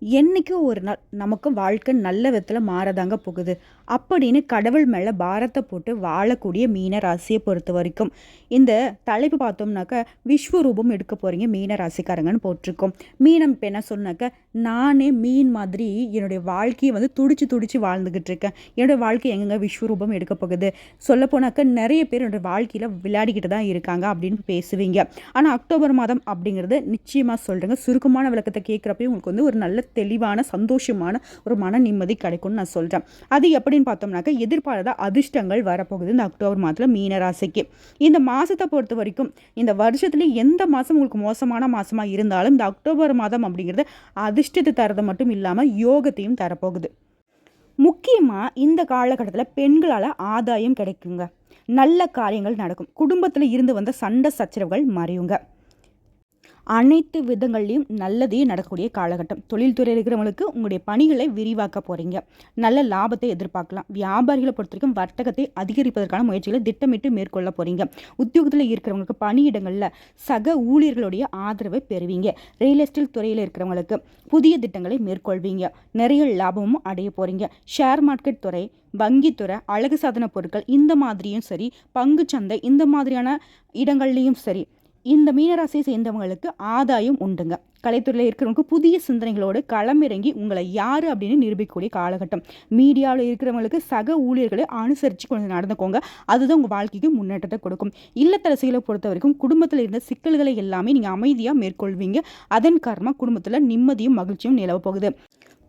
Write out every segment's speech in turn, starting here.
என்னைக்கு ஒரு நாள் நமக்கு வாழ்க்கை நல்ல விதத்தில் மாறதாங்க போகுது அப்படின்னு கடவுள் மேலே பாரத்தை போட்டு வாழக்கூடிய மீன ராசியை பொறுத்த வரைக்கும் இந்த தலைப்பு பார்த்தோம்னாக்க விஸ்வரூபம் எடுக்க போகிறீங்க மீன ராசிக்காரங்கன்னு போட்டிருக்கோம். மீனம் இப்போ என்ன சொன்னாக்க, நானே மீன் மாதிரி என்னுடைய வாழ்க்கையை துடிச்சு துடிச்சு வாழ்ந்துக்கிட்டு இருக்கேன். என்னுடைய வாழ்க்கை எங்கெங்க விஸ்வரூபம் எடுக்க போகுது, சொல்ல போனாக்க நிறைய பேர் என்னுடைய வாழ்க்கையில் விளையாடிக்கிட்டு தான் இருக்காங்க அப்படின்னு பேசுவீங்க. ஆனால் அக்டோபர் மாதம் அப்படிங்கிறது நிச்சயமாக சொல்கிறேங்க, சுருக்கமான விளக்கத்தை கேட்குறப்பே உங்களுக்கு ஒரு நல்ல தெளிவான சந்தோஷமான ஒரு மன நிம்மதி கிடைக்கும்னு நான் சொல்கிறேன். அது எப்படின்னு பார்த்தோம்னாக்க, எதிர்பாராத அதிர்ஷ்டங்கள் வரப்போகுது இந்த அக்டோபர் மாதத்தில் மீனராசிக்கு. இந்த மாதத்தை பொறுத்த வரைக்கும் இந்த வருஷத்துல எந்த மாதம் உங்களுக்கு மோசமான மாதமாக இருந்தாலும் இந்த அக்டோபர் மாதம் அப்படிங்கிறது அதிர்ஷ்டத்தை தரது மட்டும் இல்லாமல் யோகத்தையும் தரப்போகுது. முக்கியமாக இந்த காலகட்டத்தில் பெண்களால் ஆதாயம் கிடைக்குங்க, நல்ல காரியங்கள் நடக்கும், குடும்பத்தில் இருந்து வந்த சண்டை சச்சரவுகள் மறையுங்க, அனைத்து விதங்கள்லையும் நல்லதே நடக்கக்கூடிய காலகட்டம். தொழில்துறையில் இருக்கிறவங்களுக்கு உங்களுடைய பணிகளை விரிவாக்க போகிறீங்க, நல்ல லாபத்தை எதிர்பார்க்கலாம். வியாபாரிகளை பொறுத்த வரைக்கும் வர்த்தகத்தை அதிகரிப்பதற்கான முயற்சிகளை திட்டமிட்டு மேற்கொள்ள போகிறீங்க. உத்தியோகத்தில் இருக்கிறவங்களுக்கு பணியிடங்களில் சக ஊழியர்களுடைய ஆதரவை பெறுவீங்க. ரியல் எஸ்டேட் துறையில் இருக்கிறவங்களுக்கு புதிய திட்டங்களை மேற்கொள்வீங்க, நிறைய லாபமும் அடைய போகிறீங்க. ஷேர் மார்க்கெட் துறை, வங்கித்துறை, அழகு சாதன பொருட்கள் இந்த மாதிரியும் சரி, பங்குச்சந்தை இந்த மாதிரியான இடங்கள்லையும் சரி, இந்த மீனராசியை சேர்ந்தவங்களுக்கு ஆதாயம் உண்டுங்க. கலைத்துறையில் இருக்கிறவங்களுக்கு புதிய சிந்தனைகளோடு களமிறங்கி உங்களை யார் அப்படின்னு நிரூபிக்கக்கூடிய காலகட்டம். மீடியாவில் இருக்கிறவங்களுக்கு சக ஊழியர்களை அனுசரித்து கொஞ்சம் நடந்துக்கோங்க, அதுதான் உங்கள் வாழ்க்கைக்கு முன்னேற்றத்தை கொடுக்கும். இல்லத்தரசிகளை பொறுத்த வரைக்கும் குடும்பத்தில் இருந்த சிக்கல்களை எல்லாமே நீங்கள் அமைதியாக மேற்கொள்வீங்க. அதன் காரணமாக குடும்பத்தில் நிம்மதியும் மகிழ்ச்சியும் நிலவ போகுது.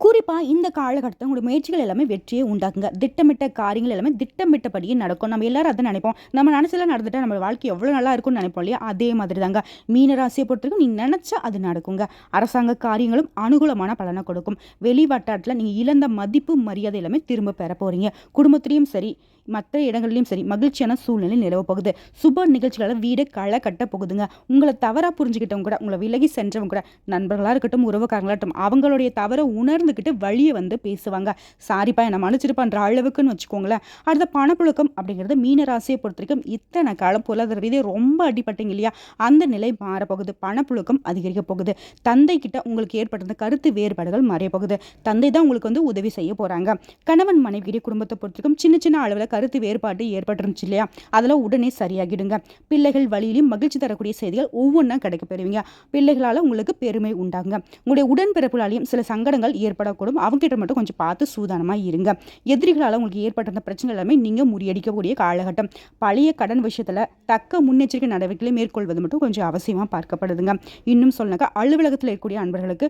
குறிப்பாக இந்த காலகட்டத்தில் உங்களுடைய முயற்சிகள் எல்லாமே வெற்றியை உண்டாக்குங்க. திட்டமிட்ட காரியங்கள் எல்லாமே திட்டமிட்டபடியே நடக்கும். நம்ம எல்லாரும் அதை நினைப்போம், நம்ம நினச்செல்லாம் நடந்துட்டா நம்ம வாழ்க்கை எவ்வளோ நல்லா இருக்கும்னு நினைப்போம் இல்லையா? அதே மாதிரி தாங்க மீனராசியை பொறுத்தவரைக்கும் நீங்கள் நினச்சா அது நடக்குங்க. அரசாங்க காரியங்களும் அனுகூலமான பலனை கொடுக்கும். வெளி வட்டாரத்தில் நீங்கள் இழந்த மதிப்பு மரியாதை எல்லாமே திரும்ப பெற போகிறீங்க. குடும்பத்திலையும் சரி, மற்ற இடங்கள்லையும் சரி மகிழ்ச்சியான சூழ்நிலை நிலவ போகுது. சுப நிகழ்ச்சிகளால் வீடு களை கட்ட போகுதுங்க. உங்களை தவறாக புரிஞ்சுக்கிட்டவங்க கூட, உங்களை விலகி சென்றவங்க கூட, நண்பர்களாக இருக்கட்டும் உறவுக்காரங்களாக இருக்கட்டும், அவங்களுடைய தவறை உணர்ந்துக்கிட்டு வழியை பேசுவாங்க. சாரிப்பா என்னை மன்னிச்சிருப்பான்ற அளவுக்குன்னு வச்சுக்கோங்களேன். அடுத்த பணப்புழக்கம் அப்படிங்கிறது மீனராசியை பொறுத்த வரைக்கும் இத்தனை காலம் பொருளாதார ரீதியாக ரொம்ப அடிப்பட்டீங்க இல்லையா, அந்த நிலை மாறப்போகுது. பணப்புழக்கம் அதிகரிக்க போகுது. தந்தை கிட்ட உங்களுக்கு ஏற்பட்ட கருத்து வேறுபாடுகள் மறைய போகுது. தந்தை தான் உங்களுக்கு உதவி செய்ய போகிறாங்க. கணவன் மனைவி குடும்பத்தை பொறுத்த வரைக்கும் சின்ன சின்ன அளவில் கருத்து வேறுபாடு ஏற்பட்டுருந்துச்சு இல்லையா, அதெல்லாம் உடனே சரியாகிடுங்க. பிள்ளைகள் வழியிலும் மகிழ்ச்சி தரக்கூடிய செய்திகள் ஒவ்வொன்றா கிடைக்க பெறுவீங்க. பிள்ளைகளால் உங்களுக்கு பெருமை உண்டாகுங்க. உங்களுடைய உடன்பிறப்புகளாலையும் சில சங்கடங்கள் ஏற்படக்கூடும், அவங்ககிட்ட மட்டும் கொஞ்சம் பார்த்து சூதானமாக இருங்க. எதிரிகளால் உங்களுக்கு ஏற்பட்ட பிரச்சனை எல்லாமே நீங்கள் முறியடிக்கக்கூடிய காலகட்டம். பழைய கடன் விஷயத்தில் தக்க முன்னெச்சரிக்கை நடவடிக்கைகளை மேற்கொள்வது மட்டும் கொஞ்சம் அவசியமாக பார்க்கப்படுதுங்க. இன்னும் சொன்னாக்கா, அலுவலகத்தில் இருக்கக்கூடிய அன்பர்களுக்கு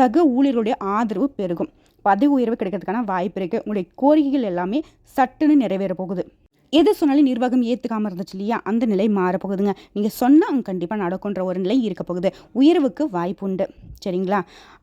சக ஊழியர்களுடைய ஆதரவு பெருகும். பதவி உயர்வு கிடைக்கிறதுக்கான வாய்ப்பு இருக்குது. உங்களுடைய கோரிக்கைகள் எல்லாமே சட்டுன்னு நிறைவேற போகுது. எது சொன்னாலும் நிர்வாகம் ஏற்றுக்காமல் இருந்துச்சு இல்லையா, அந்த நிலை மாறப்போகுதுங்க. நீங்கள் சொன்னால் கண்டிப்பாக நடக்குன்ற ஒரு நிலை இருக்க போகுது. உயர்வுக்கு வாய்ப்பு உண்டு, சரிங்களா?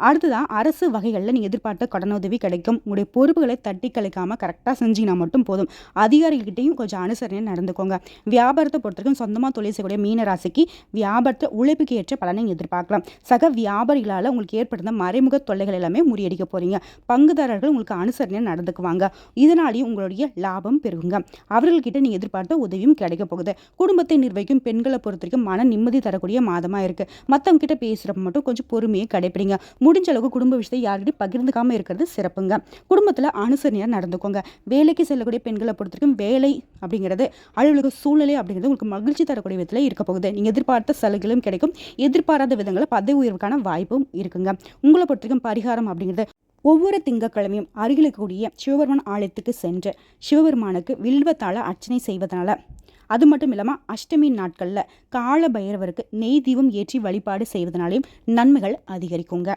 அடுத்ததான் அரசு வகைகளில் நீங்கள் எதிர்பார்த்த கடனுதவி கிடைக்கும். உங்களுடைய பொறுப்புகளை தட்டி கழிக்காமல் கரெக்டாக செஞ்சிங்கன்னா மட்டும் போதும். அதிகாரிகள்கிட்டையும் கொஞ்சம் அனுசரணையாக நடந்துக்கோங்க. வியாபாரத்தை பொறுத்த வரைக்கும் சொந்தமாக தொழில் செய்யக்கூடிய மீனராசிக்கு வியாபாரத்தை உழைப்புக்கு ஏற்ற பலனை எதிர்பார்க்கலாம். சக வியாபாரிகளால் உங்களுக்கு ஏற்படுத்த மறைமுக தொல்லைகள் எல்லாமே முறியடிக்க போகிறீங்க. பங்குதாரர்கள் உங்களுக்கு அனுசரணையாக நடந்துக்குவாங்க. இதனாலேயும் உங்களுடைய லாபம் பெருகுங்க. அவர்கள் கிட்ட நீங்க எதிர்பார்த்த உதவியும் கிடைக்க போகுது. குடும்பத்தை நிர்வகிக்கும் பெண்களை பொறுத்த வரைக்கும் மன நிம்மதி தரக்கூடிய மாதமா இருக்கு. மற்றவங்க கிட்ட பேசுறப்ப மட்டும் கொஞ்சம் பொறுமையை கடைபிடிங்க. முடிஞ்ச அளவுக்கு குடும்ப விஷயத்தை யார்கிட்டையும் பகிர்ந்துக்காம இருக்கிறது சிறப்புங்க. குடும்பத்தில் அனுசரணையாக நடந்துக்கோங்க. வேலைக்கு செல்லக்கூடிய பெண்களை பொறுத்த வரைக்கும் வேலை அப்படிங்கிறது, அலுவலக சூழ்நிலை அப்படிங்கிறது உங்களுக்கு மகிழ்ச்சி தரக்கூடிய விதத்தில் இருக்க போகுது. நீங்கள் எதிர்பார்த்த சலுகைகளும் கிடைக்கும். எதிர்பாராத விதங்களில் பதவி உயர்வுக்கான வாய்ப்பும் இருக்குங்க. உங்களை பொறுத்த வரைக்கும் பரிகாரம் அப்படிங்கிறது, ஒவ்வொரு திங்கட்கிழமையும் அருகில் இருக்கக்கூடிய சிவபெருமான் ஆலயத்துக்கு சென்று சிவபெருமானுக்கு வில்வத்தால் அர்ச்சனை செய்வதனால, அது மட்டும் இல்லாமல் அஷ்டமி நாட்களில் கால பைரவருக்கு நெய் தீபம் ஏற்றி வழிபாடு செய்வதனாலையும் நன்மைகள் அதிகரிக்குங்க.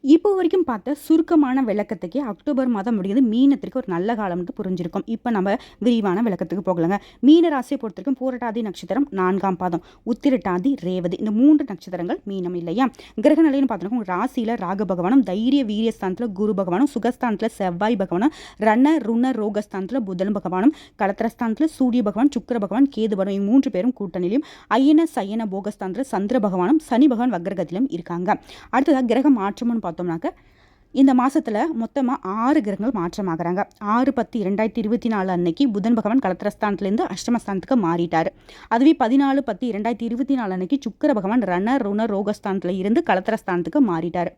இப்போ வரைக்கும் பார்த்த சுருக்கமான விளக்கத்துக்கே அக்டோபர் மாதம் முடியுது மீனத்திற்கு ஒரு நல்ல காலம்னு புரிஞ்சிருக்கும். இப்போ நம்ம விரிவான விளக்கத்துக்கு போகலாங்க. மீன ராசியை பொறுத்த வரைக்கும் பூரட்டாதி நட்சத்திரம் 4ஆம் பாதம், உத்திரட்டாதி, ரேவதி இந்த 3 நட்சத்திரங்கள் மீனம் இல்லையா. கிரக நிலைன்னு பார்த்தோம்னா உங்கள் ராசியில் ராகு பகவானும், தைரிய வீரியஸ்தானத்தில் குரு பகவானும், சுகஸ்தானத்தில் செவ்வாய் பகவானும், ரண ருண ரோகஸ்தானத்தில் புதன் பகவானும், கலத்திரஸ்தானத்தில் சூரிய பகவான், சுக்கிர பகவான், கேது பகவான், 3 பேரும் கூட்டணியிலும், ஐயன சயன போகஸ்தானத்தில் சந்திர பகவானும், சனி பகவான் வக்ரகத்திலும் இருக்காங்க. அடுத்ததாக கிரக மாற்றம்னு பார்த்தோம்னாக்க, இந்த மாதத்தில் மொத்தமாக 6 கிரகங்கள் மாற்றமாகறாங்க. 6/10/2024 அன்னைக்கு புதன் பகவான் களத்திரஸ்தானத்துலேருந்து அஷ்டமஸ்தானத்துக்கு மாறிட்டார். அதுவே 14/10/2024 அன்னைக்கு சுக்கிர பகவான் ரண ருண ரோகஸ்தானத்தில் இருந்து களத்திரஸ்தானத்துக்கு மாறிட்டார்.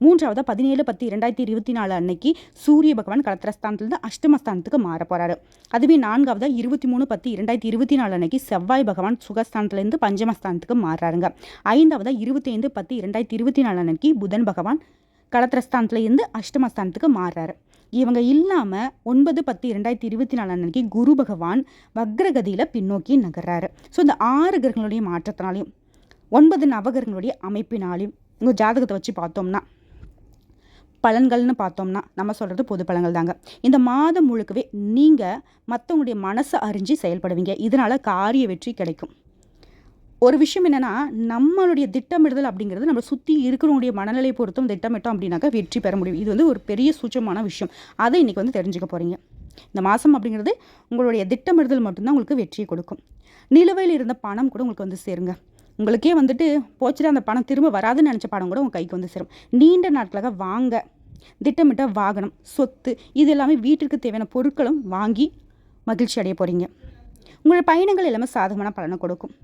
3வது 17/10/2024 அன்னைக்கு சூரிய பகவான் களத்திரஸ்தானத்துலேருந்து அஷ்டமஸ்தானத்துக்கு மாற போகிறாரு. அதுவே 4வது 23/10/2024 அன்னைக்கு செவ்வாய் பகவான் சுகஸ்தானத்துலேருந்து பஞ்சமஸ்தானத்துக்கு மாறுறாருங்க. 5வது 25/10/2024 அன்னைக்கு புதன் பகவான் களத்திரஸ்தானத்தில் இருந்து அஷ்டமஸ்தானத்துக்கு மாறுறாரு. இவங்க இல்லாமல் 9/10/2024 அன்னைக்கு குரு பகவான் வக்ரகதியில் பின்னோக்கி நகர்றாரு. ஸோ இந்த 6 கிரகங்களுடைய மாற்றத்தினாலையும் 9 நவகிரகங்களுடைய அமைப்பினாலையும் உங்கள் ஜாதகத்தை வச்சு பார்த்தோம்னா பலன்கள்னு பார்த்தோம்னா நம்ம சொல்கிறது பொது பலன்கள் தாங்க. இந்த மாதம் முழுக்கவே நீங்கள் மற்றவங்களுடைய மனசை அறிஞ்சு செயல்படுவீங்க. இதனால் காரிய வெற்றி கிடைக்கும். ஒரு விஷயம் என்னென்னா, நம்மளுடைய திட்டமிடுதல் அப்படிங்கிறது நம்ம சுற்றி இருக்கிறவங்களுடைய மனநிலை பொறுத்தும் திட்டமிட்டோம் அப்படின்னாக்கா வெற்றி பெற முடியும். இது வந்து ஒரு பெரிய சூட்சமான விஷயம். அதை இன்றைக்கி வந்து தெரிஞ்சுக்க போகிறீங்க. இந்த மாதம் அப்படிங்கிறது உங்களுடைய திட்டமிடுதல் மட்டும்தான் உங்களுக்கு வெற்றியை கொடுக்கும். நிலுவையில் இருந்த பணம் கூட உங்களுக்கு வந்து சேருங்க. உங்களுக்கே வந்துட்டு போச்சுட்டு அந்த பணம் திரும்ப வராதுன்னு நினச்ச பணம் கூட உங்கள் கைக்கு வந்து சேரும். நீண்ட நாட்களாக வாங்க திட்டமிட்ட வாகனம், சொத்து, இது எல்லாமே வீட்டிற்கு தேவையான பொருட்களும் வாங்கி மகிழ்ச்சி அடைய போகிறீங்க. உங்களுடைய பயணங்கள் எல்லாமே சாதகமான பலனை கொடுக்கும்.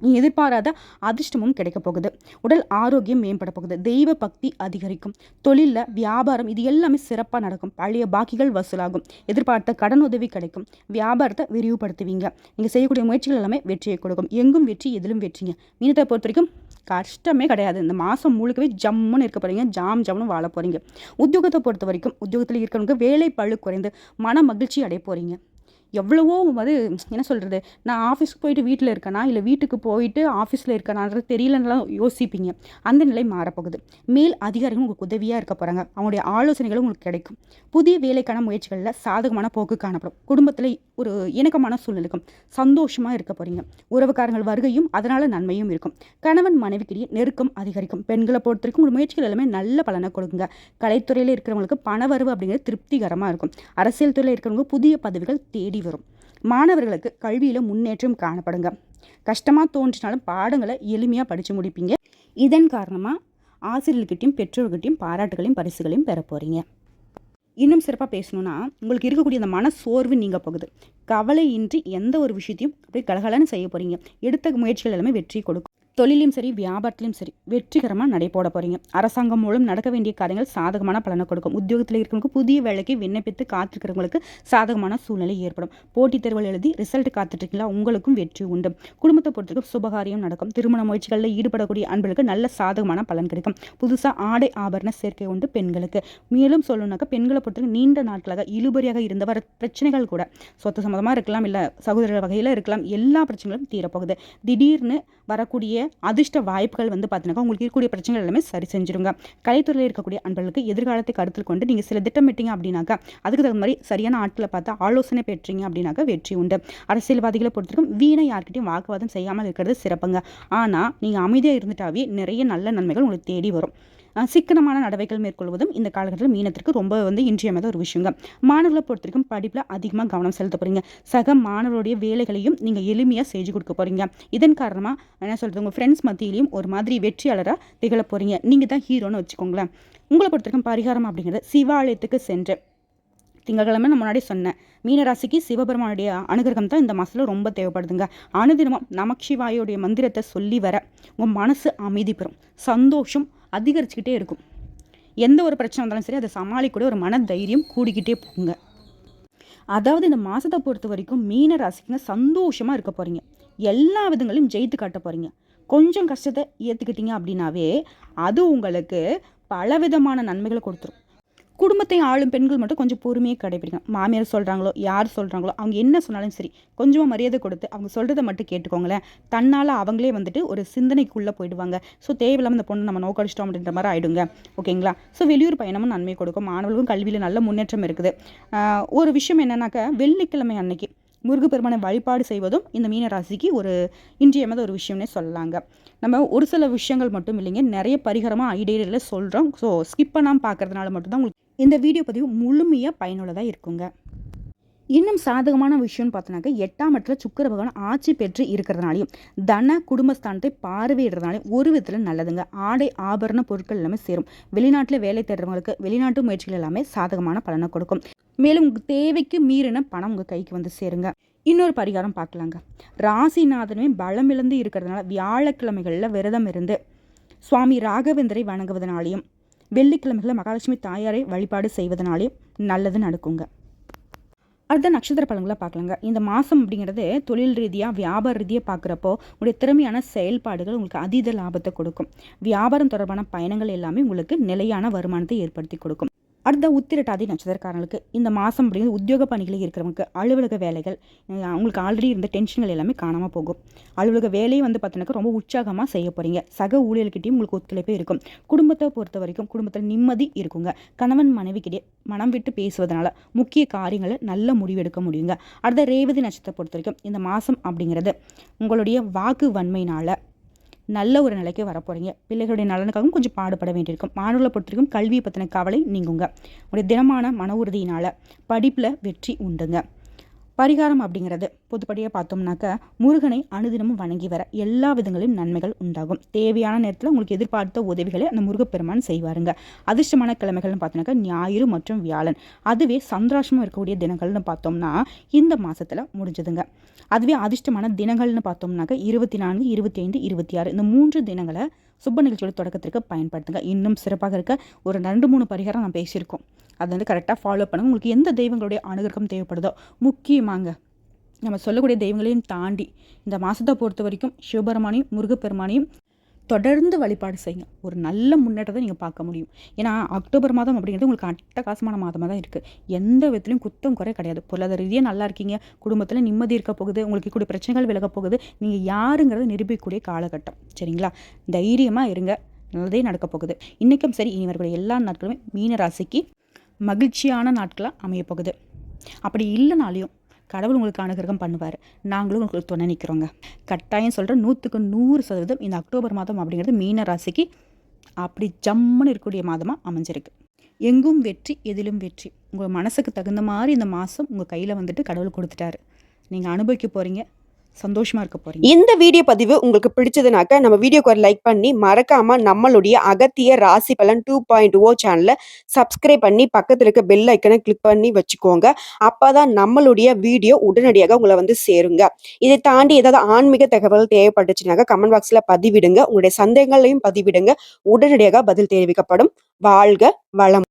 எதிர்பாராத அதிர்ஷ்டமும் கிடைக்க போகுது. உடல் ஆரோக்கியம் மேம்பட போகுது. தெய்வ பக்தி அதிகரிக்கும். தொழிலில் வியாபாரம் இது எல்லாமே சிறப்பாக நடக்கும். பழைய பாக்கிகள் வசூலாகும். எதிர்பார்த்த கடன் உதவி கிடைக்கும். வியாபாரத்தை விரிவுபடுத்துவீங்க. நீங்கள் செய்யக்கூடிய முயற்சிகள் எல்லாமே வெற்றியை கொடுக்கும். எங்கும் வெற்றி, எதிலும் வெற்றிங்க. மீனத்தை பொறுத்த வரைக்கும் கஷ்டமே கிடையாது. இந்த மாதம் முழுக்கவே ஜம்முன்னு இருக்க போகிறீங்க. ஜம்முன்னு வாழ போகிறீங்க. உத்தியோகத்தை பொறுத்த வரைக்கும் உத்தியோகத்தில் இருக்கிறவங்க வேலை பளு குறைந்து மன மகிழ்ச்சி அடைய போகிறீங்க. எவ்வளவோ வந்து என்ன சொல்கிறது, நான் ஆஃபீஸ்க்கு போயிட்டு வீட்டில் இருக்கேனா இல்லை வீட்டுக்கு போயிட்டு ஆஃபீஸில் இருக்கனான்றது தெரியலன்னாலும் யோசிப்பீங்க. அந்த நிலை மாறப்போகுது. மேல் அதிகாரிகள் உங்களுக்கு உதவியாக இருக்க போகிறாங்க. அவங்களுடைய ஆலோசனைகளும் உங்களுக்கு கிடைக்கும். புதிய வேலைக்கான முயற்சிகளில் சாதகமான போக்கு காணப்படும். குடும்பத்தில் ஒரு இணக்கமான சூழ்நிலைக்கும் சந்தோஷமாக இருக்க போகிறீங்க. உறவுக்காரங்கள் வருகையும் அதனால் நன்மையும் இருக்கும். கணவன் மனைவிக்கிடையே நெருக்கம் அதிகரிக்கும். பெண்களை பொறுத்த வரைக்கும் உங்கள் முயற்சிகள் எல்லாமே நல்ல பலனை கொடுக்குங்க. கலைத்துறையில் இருக்கிறவங்களுக்கு பணவரவு அப்படிங்கிறது திருப்திகரமாக இருக்கும். அரசியல் துறையில் இருக்கிறவங்க புதிய பதவிகள் தேடி வரும். மாணவர்களுக்கு கல்வியில் முன்னேற்றம் காணப்படுங்க. கஷ்டமாக தோன்றினாலும் பாடங்களை எளிமையாக படித்து முடிப்பீங்க. இதன் காரணமாக ஆசிரியர்கிட்டையும் பெற்றோர்கிட்டையும் பாராட்டுகளையும் பரிசுகளையும் பெற போகிறீங்க. இன்னும் சிறப்பாக பேசணுன்னா, உங்களுக்கு இருக்கக்கூடிய அந்த மன சோர்வு நீங்க போகுது. கவலையின்றி எந்த ஒரு விஷயத்தையும் அப்படியே கலகலன்னு செய்ய போகிறீங்க. எடுத்த முயற்சிகள் எல்லாமே வெற்றி கொடுக்கும். தொழிலையும் சரி வியாபாரத்திலையும் சரி வெற்றிகரமாக நடைபோட போகிறீங்க. அரசாங்கம் மூலம் நடக்க வேண்டிய காரியங்கள் சாதகமான பலனை கொடுக்கும். உத்தியோகத்தில் இருக்கிறவங்களுக்கு புதிய வேலைக்கு விண்ணப்பித்து காத்திருக்கிறவங்களுக்கு சாதகமான சூழ்நிலை ஏற்படும். போட்டித் தேர்வுகள் எழுதி ரிசல்ட் காத்துட்ருக்கீங்களா, உங்களுக்கும் வெற்றி உண்டு. குடும்பத்தை பொறுத்தவரைக்கும் சுபகாரியம் நடக்கும். திருமண முயற்சிகளில் ஈடுபடக்கூடிய அன்பர்களுக்கு நல்ல சாதகமான பலன் கிடைக்கும். புதுசாக ஆடை ஆபரண சேர்க்கை உண்டு பெண்களுக்கு. மேலும் சொல்லணுன்னாக்கா பெண்களை பொறுத்தவரைக்கும் நீண்ட நாட்களாக இழுபறியாக இருந்த வர பிரச்சனைகள் கூட சொத்து சம்மந்தமாக இருக்கலாம், இல்லை சகோதரர் வகையில் இருக்கலாம், எல்லா பிரச்சனைகளும் தீரப்போகுது. திடீர்னு வரக்கூடிய அதிர்ஷ்ட வாய்ப்புகள் வந்து பார்த்தீங்கன்னா உங்களுக்கு இருக்கக்கூடிய பிரச்சனைகள் எல்லாமே சரி செஞ்சிருங்க. கலைத்துறையில் இருக்கக்கூடிய அன்பர்களுக்கு எதிர்காலத்தை கருத்தில் கொண்டு நீங்கள் சில திட்டமிட்டீங்க அப்படின்னாக்கா அதுக்கு தகுந்த மாதிரி சரியான ஆட்களை பார்த்து ஆலோசனை பெற்றீங்க அப்படின்னாக்கா வெற்றி உண்டு. அரசியல்வாதிகளை பொறுத்திருக்கும் வீணை யார்கிட்டையும் வாக்குவாதம் செய்யாமல் இருக்கிறது சிறப்புங்க. ஆனால் நீங்கள் அமைதியாக இருந்துட்டாவே நிறைய நல்ல நன்மைகள் உங்களுக்கு தேடி வரும். சிக்கனமான நடவடிக்கைகள் மேற்கொள்வதும் இந்த காலகட்டத்தில் மீனத்திற்கு ரொம்ப வந்து இன்றியமையாத ஒரு விஷயங்க. மாணவர்களை பொறுத்த வரைக்கும் படிப்பில் அதிகமாக கவனம் செலுத்த போகிறீங்க. சக மாணவருடைய வேலைகளையும் நீங்கள் எளிமையாக செஞ்சு கொடுக்க போகிறீங்க. இதன் காரணமாக என்ன சொல்கிறது, உங்கள் ஃப்ரெண்ட்ஸ் மத்தியிலையும் ஒரு மாதிரி வெற்றியாளராக திகழ போகிறீங்க. நீங்கள் தான் ஹீரோன்னு வச்சுக்கோங்களேன். உங்களை பொறுத்த வரைக்கும் பரிகாரம் அப்படிங்கிறது சிவாலயத்துக்கு சென்று திங்கட்கிழமை நான் முன்னாடி சொன்னேன், மீனராசிக்கு சிவபெருமானுடைய அனுகிரகம் தான் இந்த மாதத்தில் ரொம்ப தேவைப்படுதுங்க. அனுதினமும் நமச்சிவாயோடைய மந்திரத்தை சொல்லி வர உங்கள் மனசு அமைதி பெறும். சந்தோஷம் அதிகரிச்சுக்கிட்டே இருக்கும். எந்த ஒரு பிரச்சனை வந்தாலும் சரி அதை சமாளிக்கூட ஒரு மன தைரியம் கூடிக்கிட்டே போகுங்க. அதாவது இந்த மாதத்தை பொறுத்த வரைக்கும் மீன ராசிக்குங்க சந்தோஷமாக இருக்க போகிறீங்க. எல்லா விதங்களையும் ஜெயித்து காட்ட போகிறீங்க. கொஞ்சம் கஷ்டத்தை ஏற்றுக்கிட்டீங்க அப்படின்னாவே அது உங்களுக்கு பலவிதமான நன்மைகளை கொடுத்துரும். குடும்பத்தை ஆளும் பெண்கள் மட்டும் கொஞ்சம் பொறுமையாக கடைபிடிக்கணும். மாமியார் சொல்கிறாங்களோ யார் சொல்கிறாங்களோ அவங்க என்ன சொன்னாலும் சரி கொஞ்சமாக மரியாதை கொடுத்து அவங்க சொல்கிறத மட்டும் கேட்டுக்கோங்களேன். தன்னால் அவங்களே வந்துட்டு ஒரு சிந்தனைக்குள்ளே போயிடுவாங்க. ஸோ தேவையில்லாமல் இந்த பொண்ணு நம்ம நோக்கடிச்சிட்டோம் அப்படின்ற மாதிரி ஆகிடுங்க. ஓகேங்களா? ஸோ வெளியூர் பயணமும் நன்மை கொடுக்கும். மாணவர்களுக்கும் கல்வியில் நல்ல முன்னேற்றம் இருக்குது. ஒரு விஷயம் என்னன்னாக்கா வெள்ளிக்கிழமை அன்னைக்கு முருகப்பெருமானை வழிபாடு செய்வதும் இந்த மீனராசிக்கு ஒரு இன்றியமையாத ஒரு விஷயம்னே சொல்லலாங்க. நம்ம ஒரு சில விஷயங்கள் மட்டும் இல்லைங்க, நிறைய பரிகாரமாக ஐடியாவில் சொல்கிறோம். ஸோ ஸ்கிப் பண்ணாமல் பார்க்கறதுனால மட்டும்தான் உங்களுக்கு இந்த வீடியோ பதிவு முழுமையாக பயனுள்ளதாக இருக்குங்க. இன்னும் சாதகமான விஷயம்னு பார்த்தோன்னாக்கா 8ஆம் இடத்துல சுக்கிர பகவான் ஆட்சி பெற்று இருக்கிறதுனாலையும் தன குடும்பஸ்தானத்தை பார்வையிடுறதுனாலையும் ஒரு விதத்தில் நல்லதுங்க. ஆடை ஆபரண பொருட்கள் எல்லாமே சேரும். வெளிநாட்டில் வேலை தேடுறவங்களுக்கு வெளிநாட்டு முயற்சிகள் எல்லாமே சாதகமான பலனை கொடுக்கும். மேலும் உங்கள் தேவைக்கு மீறின பணம் உங்கள் கைக்கு வந்து சேருங்க. இன்னொரு பரிகாரம் பார்க்கலாங்க. ராசிநாதனுமே பலம் இழந்து இருக்கிறதுனால வியாழக்கிழமைகளில் விரதம் இருந்து சுவாமி ராகவேந்தரை வணங்குவதனாலையும் வெள்ளிக்கிழமைகளில் மகாலட்சுமி தாயாரை வழிபாடு செய்வதனாலையும் நல்லது நடக்குங்க. அடுத்த நட்சத்திர பலன்களை பார்க்கலாங்க. இந்த மாதம் அப்படிங்கிறது தொழில் ரீதியாக வியாபார ரீதியாக பார்க்குறப்போ உங்களுடைய திறமையான செயல்பாடுகள் உங்களுக்கு அதீத லாபத்தை கொடுக்கும். வியாபாரம் தொடர்பான பயணங்கள் எல்லாமே உங்களுக்கு நிலையான வருமானத்தை ஏற்படுத்தி கொடுக்கும். அடுத்த உத்திரட்டாதி நட்சத்திரக்காரங்களுக்கு இந்த மாதம் அப்படிங்கிறது உத்தியோக பணிகளில் இருக்கிறவங்களுக்கு அலுவலக வேலைகள் உங்களுக்கு ஆல்ரெடி இருந்த டென்ஷன்கள் எல்லாமே காணாமல் போகும். அலுவலக வேலையை வந்து பார்த்தீங்கன்னாக்கா ரொம்ப உற்சாகமாக செய்ய போகிறீங்க. சக ஊழியர்கிட்டையும் உங்களுக்கு ஒத்துழைப்பே இருக்கும். குடும்பத்தை பொறுத்த வரைக்கும் குடும்பத்தில் நிம்மதி இருக்குங்க. கணவன் மனைவிக்கிட்டே மனம் விட்டு பேசுவதனால முக்கிய காரியங்களை நல்ல முடிவெடுக்க முடியுங்க. அடுத்த ரேவதி நட்சத்திரத்தை பொறுத்த வரைக்கும் இந்த மாதம் அப்படிங்கிறது உங்களுடைய வாக்கு வன்மையினால் நல்ல ஒரு நிலைக்கு வரப்போகிறீங்க. பிள்ளைகளுடைய நலனுக்காகவும் கொஞ்சம் பாடுபட வேண்டியிருக்கும். மாணவர்களை பொறுத்த வரைக்கும் கல்வியை பற்றின கவலை நீங்குங்க. உங்களுடைய தினமான மன உறுதியினால் படிப்பில் வெற்றி உண்டுங்க. பரிகாரம் அப்படிங்கிறது பொதுப்படியாக பார்த்தோம்னாக்க முருகனை அனுதினமும் வணங்கி வர எல்லா விதங்களிலும் நன்மைகள் உண்டாகும். தேவையான நேரத்தில் உங்களுக்கு எதிர்பார்த்த உதவிகளை அந்த முருகப்பெருமான் செய்வாருங்க. அதிர்ஷ்டமான கிழமைகள்னு பார்த்தோம்னாக்கா ஞாயிறு மற்றும் வியாழன். அதுவே சந்திராஷ்டமம் இருக்கக்கூடிய தினங்கள்னு பார்த்தோம்னா இந்த மாதத்தில் முடிஞ்சதுங்க. அதுவே அதிர்ஷ்டமான தினங்கள்னு பார்த்தோம்னாக்கா 24, 25, 26 இந்த 3 தினங்களை சுப நிகழ்ச்சியோட தொடக்கத்திற்கு பயன்படுத்துங்க. இன்னும் சிறப்பாக இருக்க ஒரு 2-3 பரிகாரம் நான் பேசியிருக்கோம். அதை வந்து கரெக்டாக ஃபாலோ பண்ணுங்கள். உங்களுக்கு எந்த தெய்வங்களுடைய அனுகிரகம் தேவைப்படுதோ முக்கியமாங்க நம்ம சொல்லக்கூடிய தெய்வங்களையும் தாண்டி இந்த மாதத்தை பொறுத்த வரைக்கும் சிவபெருமானையும் முருகப்பெருமானையும் தொடர்ந்து வழிபாடு செய்யுங்க. ஒரு நல்ல முன்னேற்றத்தை நீங்கள் பார்க்க முடியும். ஏன்னா அக்டோபர் மாதம் அப்படிங்கிறது உங்களுக்கு அட்டகாசமான மாதமாக தான் இருக்குது. எந்த விதத்துலையும் குத்தம் குறை கிடையாது. பொருளாதார ரீதியாக நல்லா இருக்கீங்க. குடும்பத்தில் நிம்மதி இருக்க போகுது. உங்களுக்கு கூடிய பிரச்சனைகள் விலக போகுது. நீங்கள் யாருங்கிறத நிரூபிக்கக்கூடிய காலகட்டம். சரிங்களா? தைரியமாக இருங்க. நல்லதே நடக்க போகுது. இன்றைக்கும் சரி இனி வரக்கூடிய எல்லா நாட்களுமே மீன ராசிக்கு மகிழ்ச்சியான நாட்களாக அமையப்போகுது. அப்படி இல்லைனாலையும் கடவுள் உங்களுக்கு அனுகிரகம் பண்ணுவார். நாங்களும் உங்களுக்கு துணை நிற்கிறோங்க. கட்டாயம் சொல்கிறேன் 100% இந்த அக்டோபர் மாதம் அப்படிங்கிறது மீன ராசிக்கு அப்படி ஜம்முன்னு இருக்கக்கூடிய மாதமாக அமைஞ்சிருக்கு. எங்கும் வெற்றி எதிலும் வெற்றி. உங்கள் மனசுக்கு தகுந்த மாதிரி இந்த மாதம் உங்கள் கையில் வந்துட்டு கடவுள் கொடுத்துட்டாரு. நீங்கள் அனுபவிக்க போகிறீங்க. சந்தோஷமாக இருக்க போகிறீங்க. இந்த வீடியோ பதிவு உங்களுக்கு பிடிச்சதுனாக்க நம்ம வீடியோக்கு ஒரு லைக் பண்ணி மறக்காம நம்மளுடைய அகத்திய ராசி பலன் 2.0 சேனலை சப்ஸ்கிரைப் பண்ணி பக்கத்தில் இருக்க பெல் ஐக்கனை கிளிக் பண்ணி வச்சுக்கோங்க. அப்பதான் நம்மளுடைய வீடியோ உடனடியாக உங்களை வந்து சேருங்க. இதை தாண்டி ஏதாவது ஆன்மீக தகவல் தேவைப்பட்டுச்சுனாக்க கமெண்ட் பாக்ஸ்ல பதிவிடுங்க. உங்களுடைய சந்தேகங்களையும் பதிவிடுங்க. உடனடியாக பதில் தெரிவிக்கப்படும். வாழ்க வளம்.